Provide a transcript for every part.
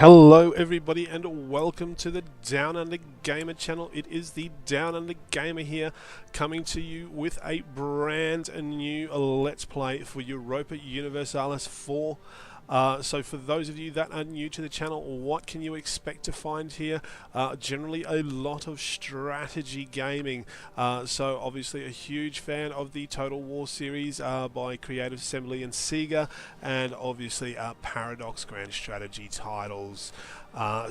Hello everybody and welcome to the Down Under Gamer channel. It is the Down Under Gamer here, coming to you with a brand new Let's Play for Europa Universalis 4. So for those of you that are new to the channel, what can you expect to find here? Generally a lot of strategy gaming. So obviously a huge fan of the Total War series by Creative Assembly and Sega, and obviously Paradox Grand Strategy titles.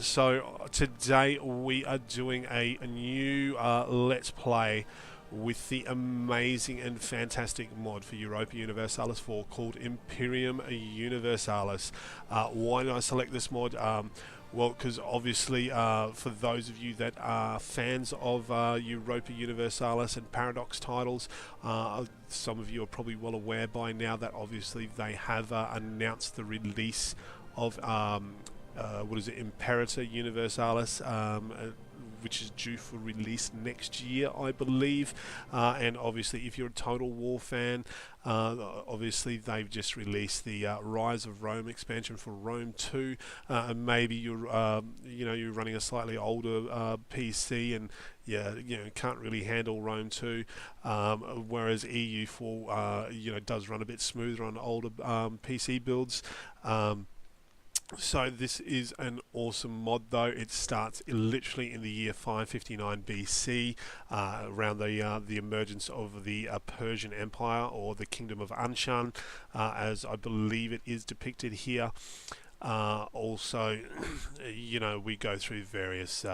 So today we are doing a new Let's Play with the amazing and fantastic mod for Europa Universalis 4 called Imperium Universalis. Why did I select this mod? Well, because obviously for those of you that are fans of Europa Universalis and Paradox titles, some of you are probably well aware by now that obviously they have announced the release of what is it, Imperator Universalis, which is due for release next year, I believe. And obviously, if you're a Total War fan, obviously they've just released the Rise of Rome expansion for Rome 2. And maybe you're, you're running a slightly older PC, and can't really handle Rome 2. Whereas EU4, does run a bit smoother on older PC builds. So this is an awesome mod though. It starts literally in the year 559 BC, around the emergence of the Persian Empire, or the Kingdom of Anshan, as I believe it is depicted here. Also, we go through various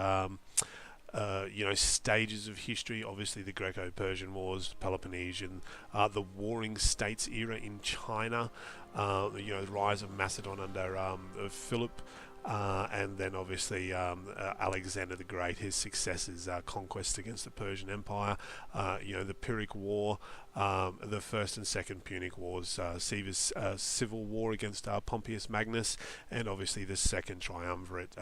stages of history. Obviously the Greco-Persian Wars, Peloponnesian, the Warring States era in China, the rise of Macedon under Philip, and then obviously Alexander the Great, his successors, conquest against the Persian Empire, the Punic War, the First and Second Punic Wars, Caesar's civil war against Pompeius Magnus, and obviously the Second Triumvirate,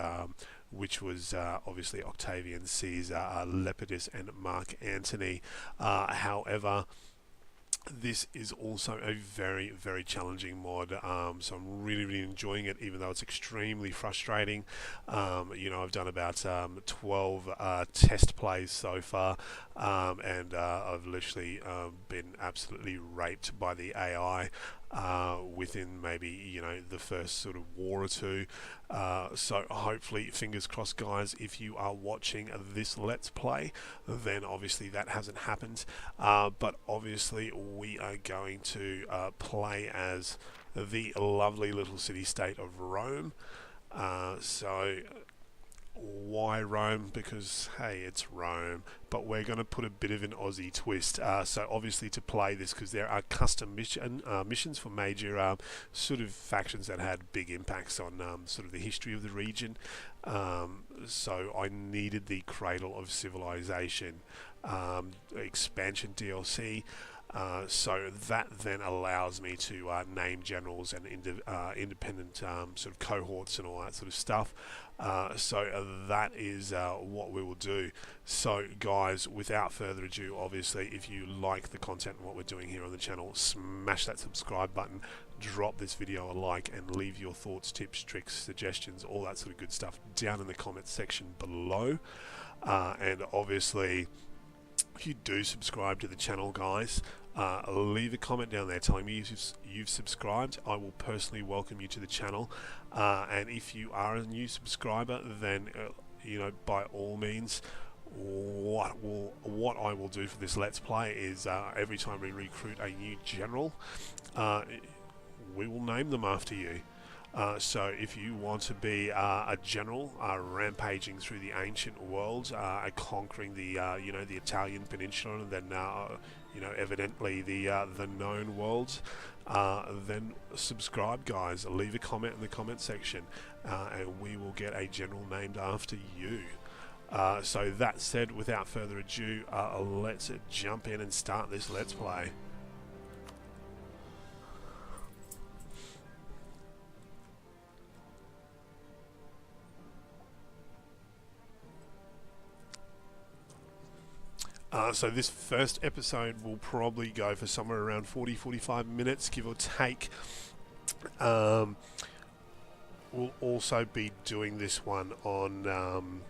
which was obviously Octavian, Caesar, Lepidus and Mark Antony. However, this is also a very, very challenging mod, so I'm really enjoying it, even though it's extremely frustrating. I've done about 12 test plays so far, and I've literally been absolutely raped by the AI within maybe the first sort of war or two. So hopefully, fingers crossed guys, if you are watching this Let's Play, then obviously that hasn't happened, but obviously we are going to play as the lovely little city-state of Rome. So why Rome? Because hey, it's Rome, but we're going to put a bit of an Aussie twist. So obviously to play this, because there are custom missions for major sort of factions that had big impacts on sort of the history of the region. So I needed the Cradle of Civilization expansion DLC. So that then allows me to name generals and independent sort of cohorts and all that sort of stuff. So that is what we will do. So guys, without further ado, obviously if you like the content and what we're doing here on the channel, smash that subscribe button, drop this video a like, and leave your thoughts, tips, tricks, suggestions, all that sort of good stuff down in the comments section below. And obviously, if you do subscribe to the channel guys, leave a comment down there telling me you've subscribed. I will personally welcome you to the channel, and if you are a new subscriber, then by all means, what I will do for this Let's Play is every time we recruit a new general, we will name them after you. So if you want to be a general rampaging through the ancient world, conquering the the Italian Peninsular, and then evidently the known worlds, then subscribe guys, leave a comment in the comment section, and we will get a general named after you. So that said, without further ado, let's jump in and start this Let's Play. So this first episode will probably go for somewhere around 40-45 minutes, give or take. we'll also be doing this one on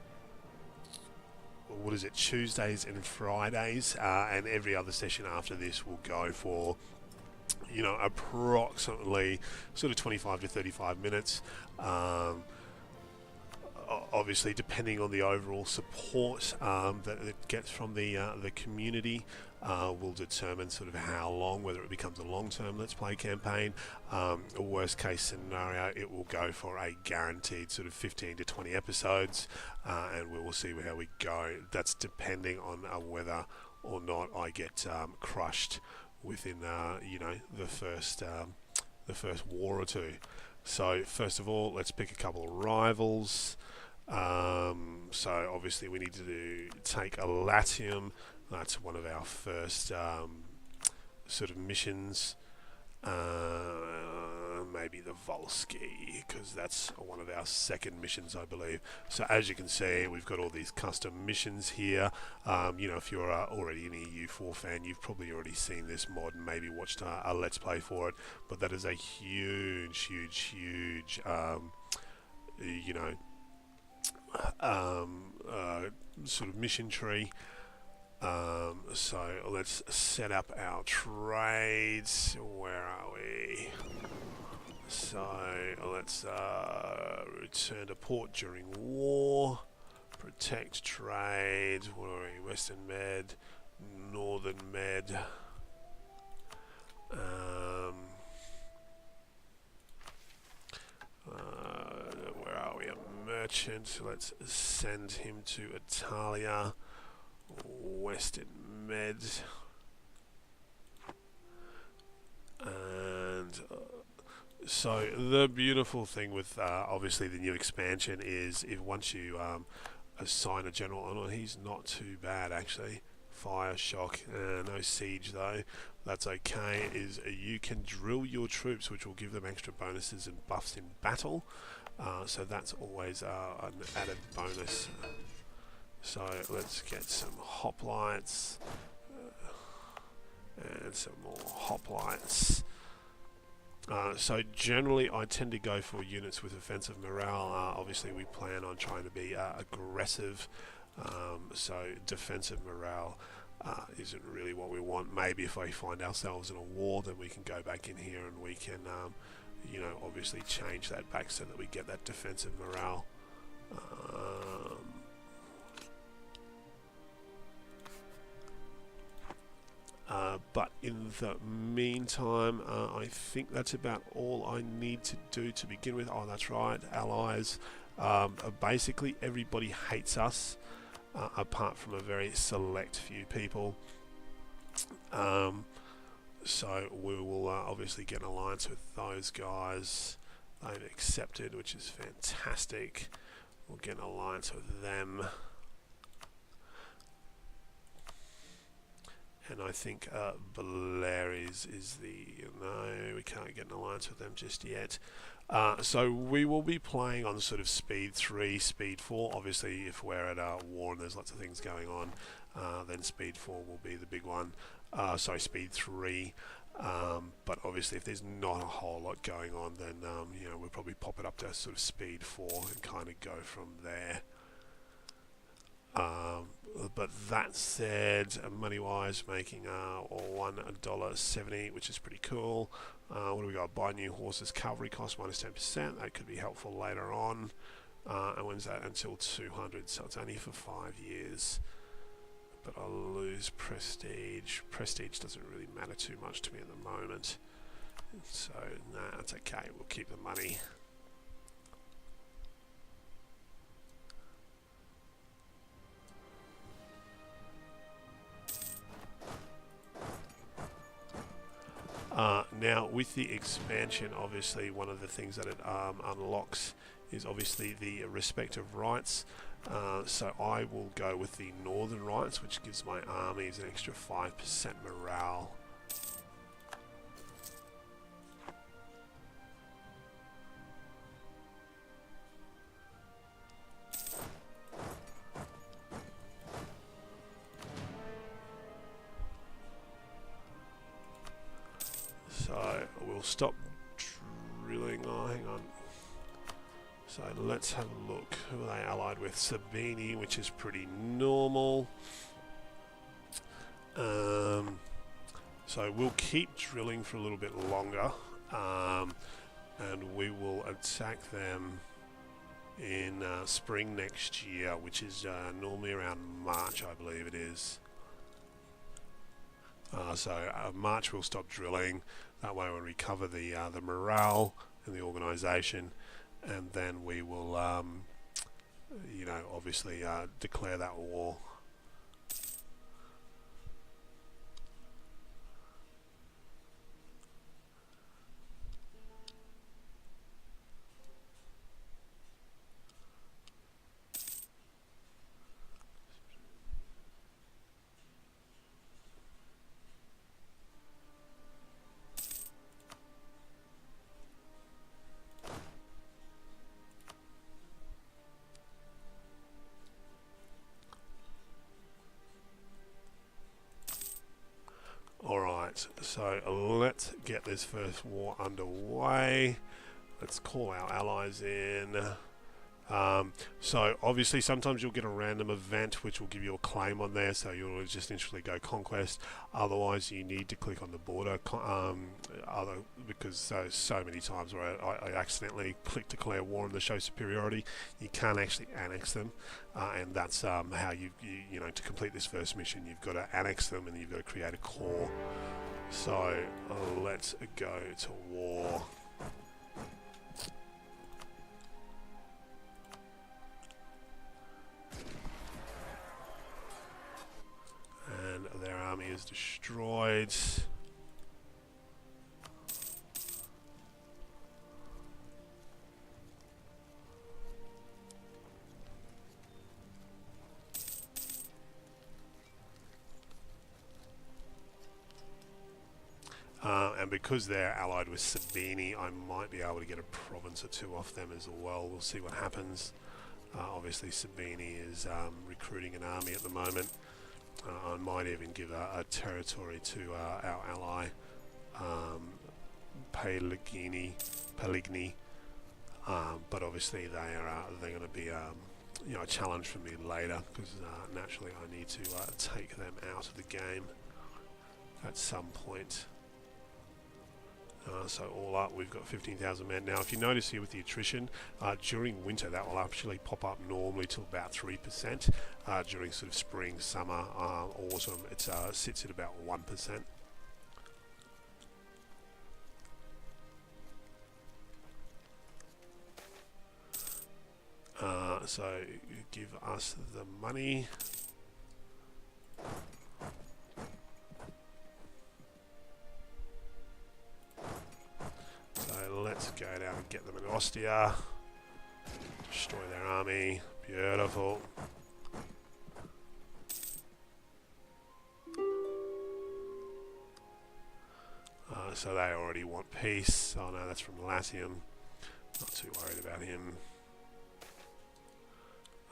what is it, Tuesdays and Fridays, and every other session after this will go for, you know, approximately sort of 25 to 35 minutes. Obviously, depending on the overall support that it gets from the community, will determine sort of how long, whether it becomes a long-term Let's Play campaign. Worst case scenario, it will go for a guaranteed sort of 15 to 20 episodes, and we will see how we go. That's depending on whether or not I get crushed within, you know, the first war or two. So first of all, let's pick a couple of rivals. So obviously we need to take a Latium. That's one of our first sort of missions. Maybe the Volsky, because that's one of our second missions, I believe. So as you can see, we've got all these custom missions here. You know, if you're already an EU4 fan, you've probably already seen this mod and maybe watched a Let's Play for it. But that is a huge, you know, sort of mission tree. So let's set up our trades. Where are we? So let's return to port during war. Protect trade. What are we? Western Med, Northern Med. Where are we? A merchant. Let's send him to Italia. Western Med. And so the beautiful thing with obviously the new expansion is if once you assign a general, oh, he's not too bad actually. Fire shock, no siege though. That's okay. Is you can drill your troops, which will give them extra bonuses and buffs in battle. So that's always an added bonus. So let's get some hoplites and some more hoplites. So generally I tend to go for units with offensive morale. Obviously we plan on trying to be aggressive, so defensive morale isn't really what we want. Maybe if we find ourselves in a war, then we can go back in here and we can you know, obviously change that back so that we get that defensive morale. But in the meantime, I think that's about all I need to do to begin with. Oh, that's right, allies. Basically, everybody hates us, apart from a very select few people. So we will obviously get an alliance with those guys. They've accepted, which is fantastic. We'll get an alliance with them. And I think Baleares is the... No, we can't get an alliance with them just yet. So we will be playing on sort of speed 3, speed 4. Obviously, if we're at war and there's lots of things going on, then speed 4 will be the big one. Sorry, speed 3. But obviously, if there's not a whole lot going on, then you know, we'll probably pop it up to sort of speed 4 and kind of go from there. But that said, money-wise, making $1.70, which is pretty cool. What do we got? Buy new horses, cavalry cost minus 10%. That could be helpful later on. And when's that? Until 200, so it's only for 5 years. But I'll lose prestige. Prestige doesn't really matter too much to me at the moment. So, nah, it's okay. We'll keep the money. Now, with the expansion, obviously, one of the things that it unlocks is obviously the respective rights. So I will go with the northern rights, which gives my armies an extra 5% morale. So we'll stop drilling. Oh, hang on. So let's have a look. Who are they allied with? Sabini, which is pretty normal. So we'll keep drilling for a little bit longer, and we will attack them in spring next year, which is normally around March, I believe it is. So March we'll stop drilling. That way we'll recover the morale in the organisation, and then we will, you know, obviously declare that war. Alright, so let's get this first war underway. Let's call our allies in. So obviously sometimes you'll get a random event which will give you a claim on there, so you'll just instantly go conquest. Otherwise you need to click on the border, because so many times where I accidentally click declare war and the show superiority, you can't actually annex them, and that's how you know, to complete this first mission you've got to annex them and you've got to create a core. So let's go to war. Their army is destroyed. And because they're allied with Sabini, I might be able to get a province or two off them as well. We'll see what happens. Obviously Sabini is recruiting an army at the moment. I might even give a territory to our ally, Peligni, but obviously they're going to be you know, a challenge for me later, because naturally I need to take them out of the game at some point. So all up, we've got 15,000 men. Now, if you notice here with the attrition, during winter that will actually pop up normally to about 3%. During sort of spring, summer, autumn, it sits at about 1%. So give us the money. Let's go down and get them in Ostia. Destroy their army. Beautiful. So they already want peace. Oh no, that's from Latium. Not too worried about him.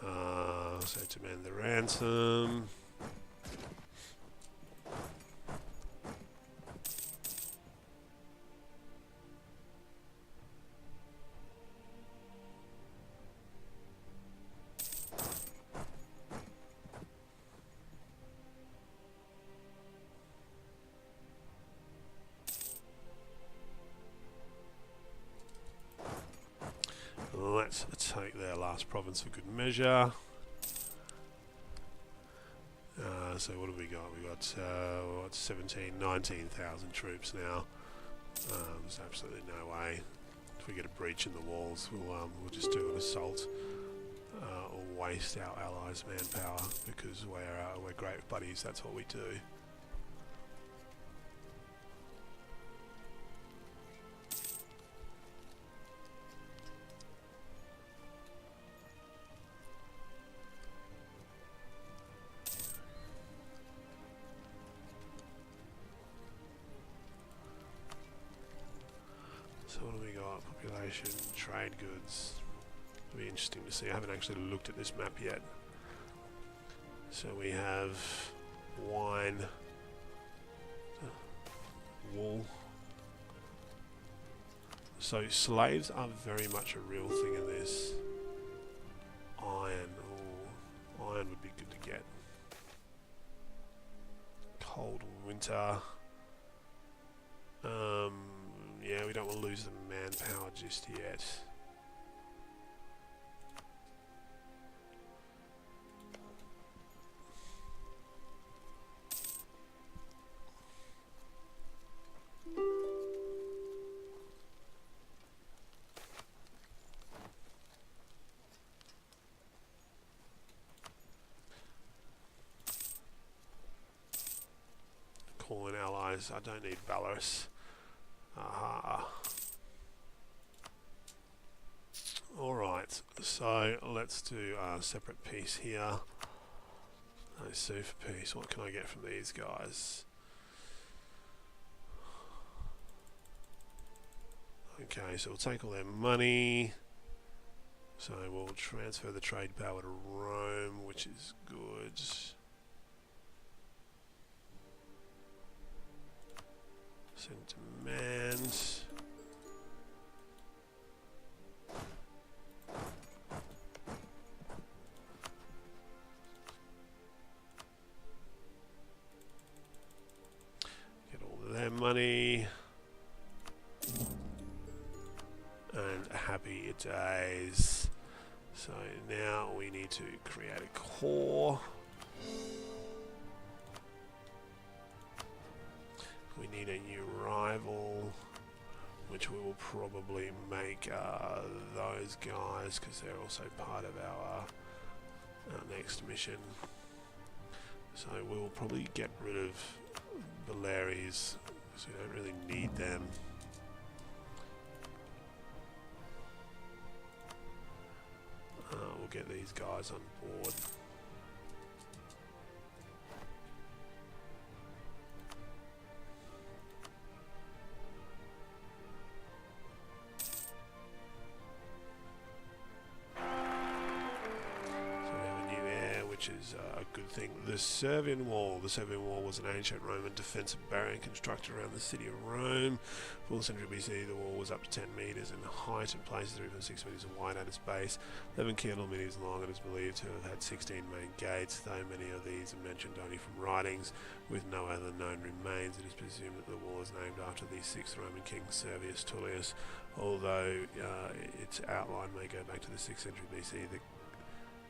So demand the ransom. Let's take their last province for good measure. So what have we got? We've got 19,000 troops now. There's absolutely no way. If we get a breach in the walls, we'll just do an assault or waste our allies' manpower, because we're great buddies. That's what we do. So what have we got? Population, trade goods. It'll be interesting to see. I haven't actually looked at this map yet. So we have wine, wool, So slaves are very much a real thing in this. Iron. Ooh, iron would be good to get. Cold winter. Yeah, we don't want to lose the manpower just yet. Call in allies. I don't need Valorous. Aha. Alright, so let's do a separate piece here. No, super piece. What can I get from these guys? Okay, so we'll take all their money. So we'll transfer the trade power to Rome, which is good. Send demand. Get all of their money. And happy days. So now we need to create a core. We need a new rival, which we will probably make those guys, because they're also part of our next mission. So we will probably get rid of Baleares, because we don't really need them. We'll get these guys on board. Which is a good thing. The Servian Wall. The Servian Wall was an ancient Roman defensive barrier constructed around the city of Rome. 4th century BC, the wall was up to 10 metres in height and places are even 6 metres wide at its base, 11 kilometres long, and is believed to have had 16 main gates, though many of these are mentioned only from writings. With no other known remains, it is presumed that the wall is named after the 6th Roman king Servius Tullius, although its outline may go back to the 6th century BC. The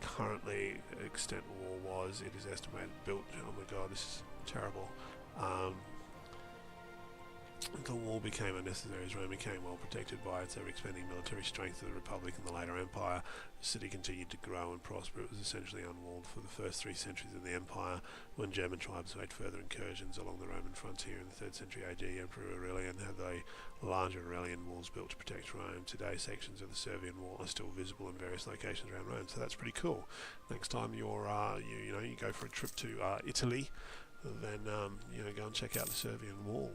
currently extent wall was, it is estimated, built, oh my god, this is terrible. The wall became unnecessary as Rome became well protected by its ever-expanding military strength of the Republic and the later Empire. The city continued to grow and prosper. It was essentially unwalled for the first 3 centuries of the Empire, when German tribes made further incursions along the Roman frontier in the 3rd century AD. Emperor Aurelian had the larger Aurelian walls built to protect Rome. Today, sections of the Servian Wall are still visible in various locations around Rome, so that's pretty cool. Next time you're you go for a trip to Italy, then go and check out the Servian Wall.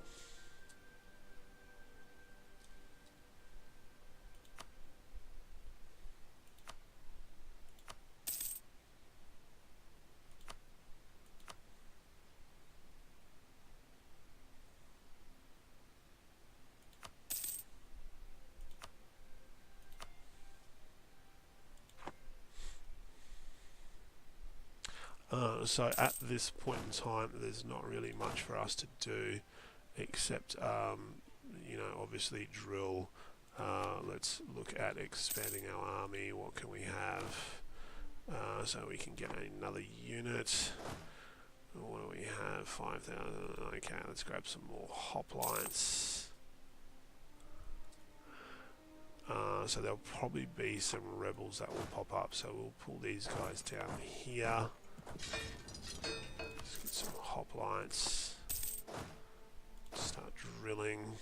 So at this point in time, there's not really much for us to do, except obviously drill. Let's look at expanding our army. What can we have? So we can get another unit. What do we have? 5,000. Okay, let's grab some more hoplites. So there'll probably be some rebels that will pop up. So we'll pull these guys down here. Let's get some hoplites. Start drilling.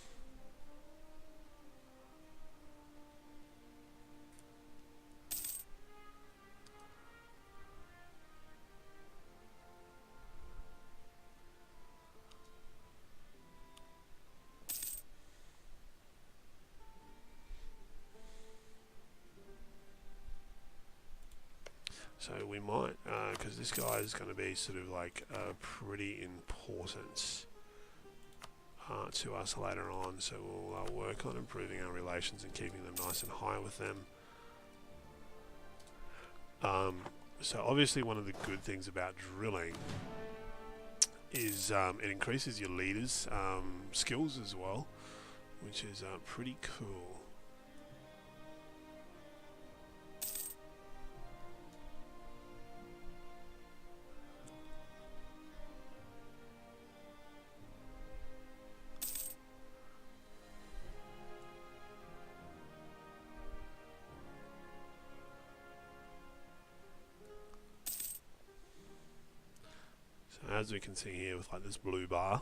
So we might, because this guy is going to be sort of like pretty important. to us later on, so we'll work on improving our relations and keeping them nice and high with them. So obviously one of the good things about drilling is it increases your leaders' skills as well, which is pretty cool. As we can see here with like this blue bar,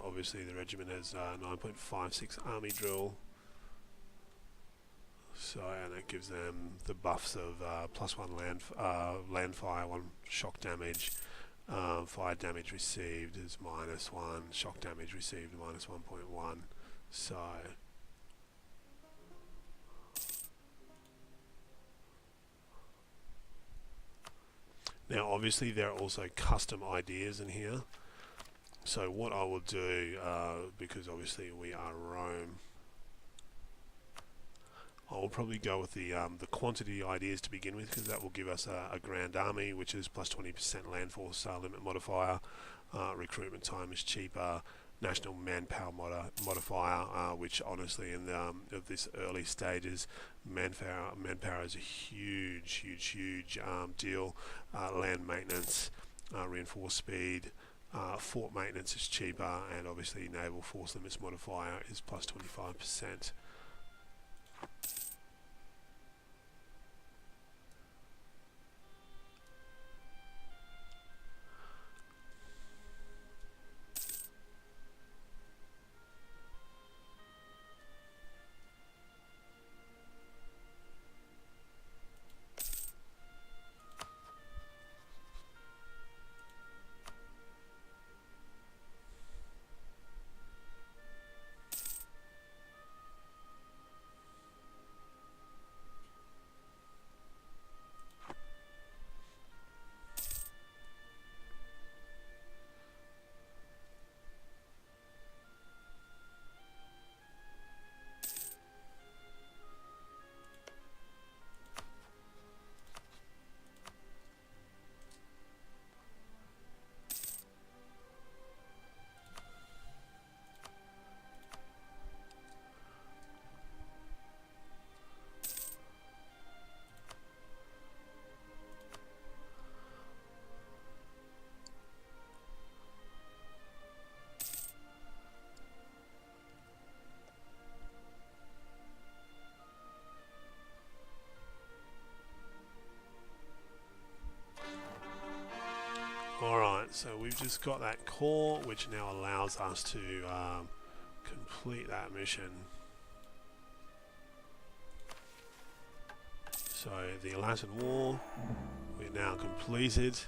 obviously the regiment has 9.56 army drill, so and that gives them the buffs of +1 land fire, 1 shock damage, fire damage received is -1, shock damage received -1.1. So now obviously there are also custom ideas in here. So what I will do, because obviously we are Rome, I will probably go with the quantity ideas to begin with, because that will give us a grand army, which is +20% land force limit modifier, recruitment time is cheaper, national manpower modifier, which honestly in the, of this early stages, manpower is a huge deal. Land maintenance, reinforced speed, fort maintenance is cheaper, and obviously naval force limits modifier is +25%. Alright, so we've just got that core, which now allows us to complete that mission. So the Latin War, we're now completed.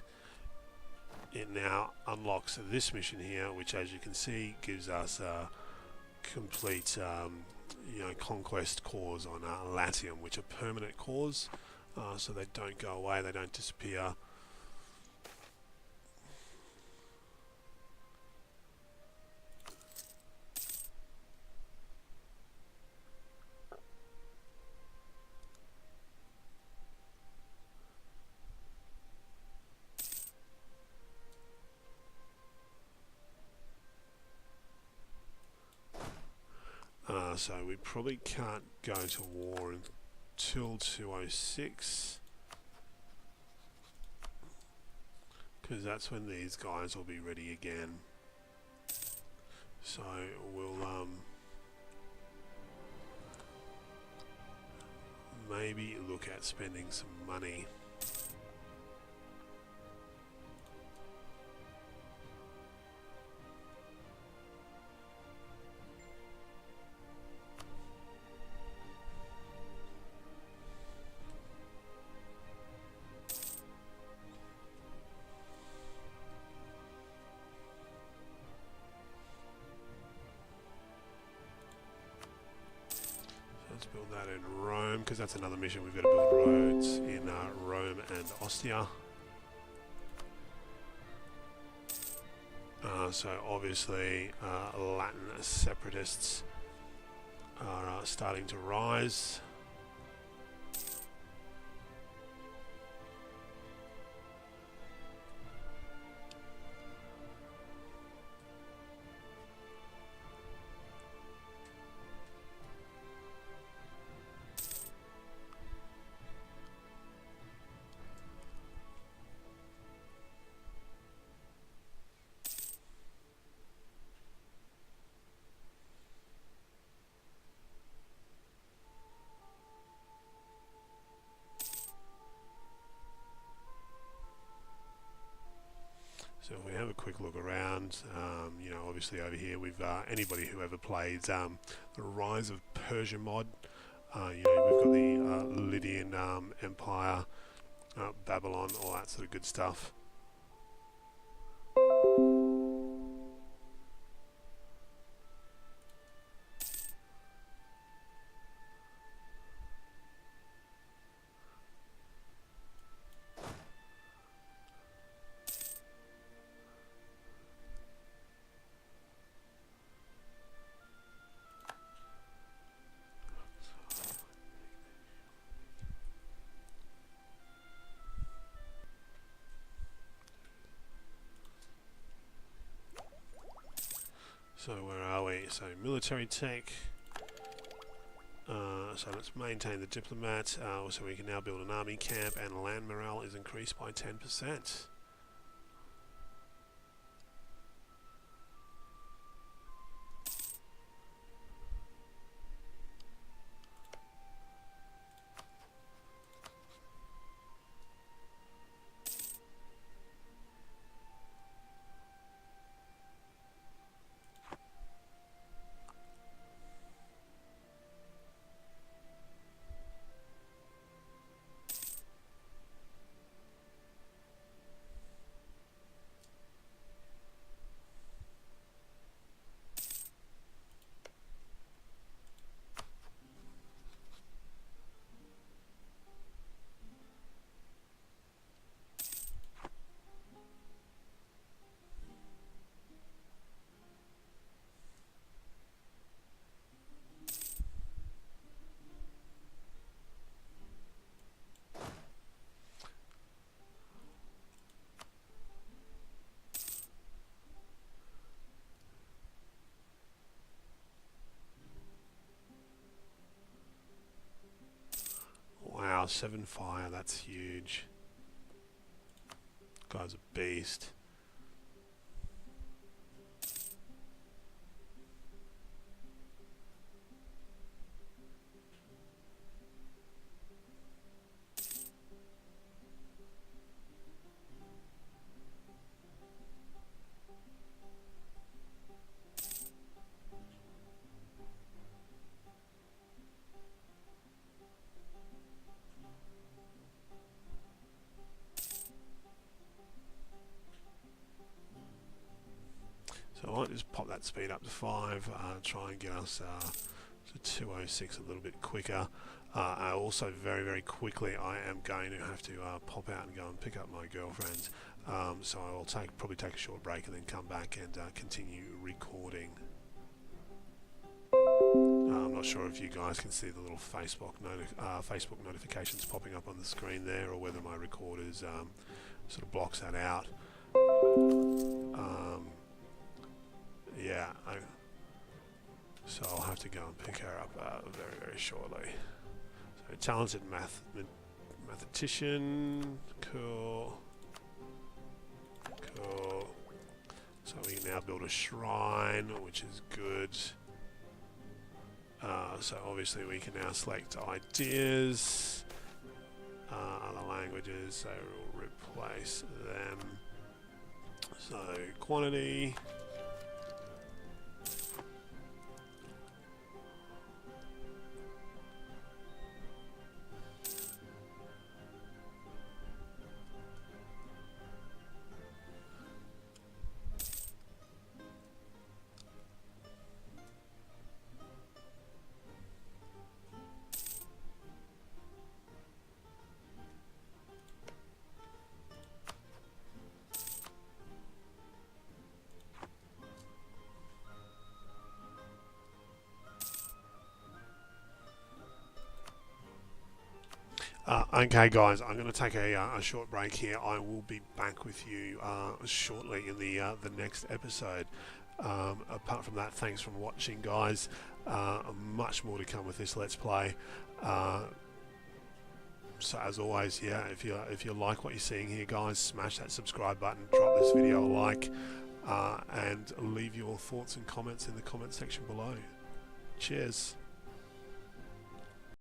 It now unlocks this mission here, which as you can see gives us a complete conquest cores on Latium, which are permanent cores, so they don't go away, they don't disappear. So we probably can't go to war until 206, because that's when these guys will be ready again. So we'll maybe look at spending some money. Build that in Rome, because that's another mission. We've got to build roads in Rome and Ostia. So obviously Latin separatists are starting to rise. So if we have a quick look around, you know, obviously over here we've anybody who ever played the Rise of Persia mod, you know, we've got the Lydian Empire, Babylon, all that sort of good stuff. So where are we? So military tech. So let's maintain the diplomat. So we can now build an army camp, and land morale is increased by 10%. Wow, 7 fire, that's huge. Guy's a beast. So I might just pop that speed up to 5, try and get us to 206 a little bit quicker. Also very quickly I am going to have to pop out and go and pick up my girlfriend. So I will probably take a short break and then come back and continue recording. I'm not sure if you guys can see the little Facebook notifications popping up on the screen there, or whether my recorders sort of blocks that out. Yeah, so I'll have to go and pick her up very shortly. So talented mathematician, cool. So we can now build a shrine, which is good. So obviously we can now select ideas, other languages, so we'll replace them. So quantity. Okay, guys, I'm going to take a short break here. I will be back with you shortly in the next episode. Apart from that, thanks for watching, guys. Much more to come with this Let's Play. So as always, yeah, if you like what you're seeing here, guys, smash that subscribe button, drop this video a like, and leave your thoughts and comments in the comment section below. Cheers.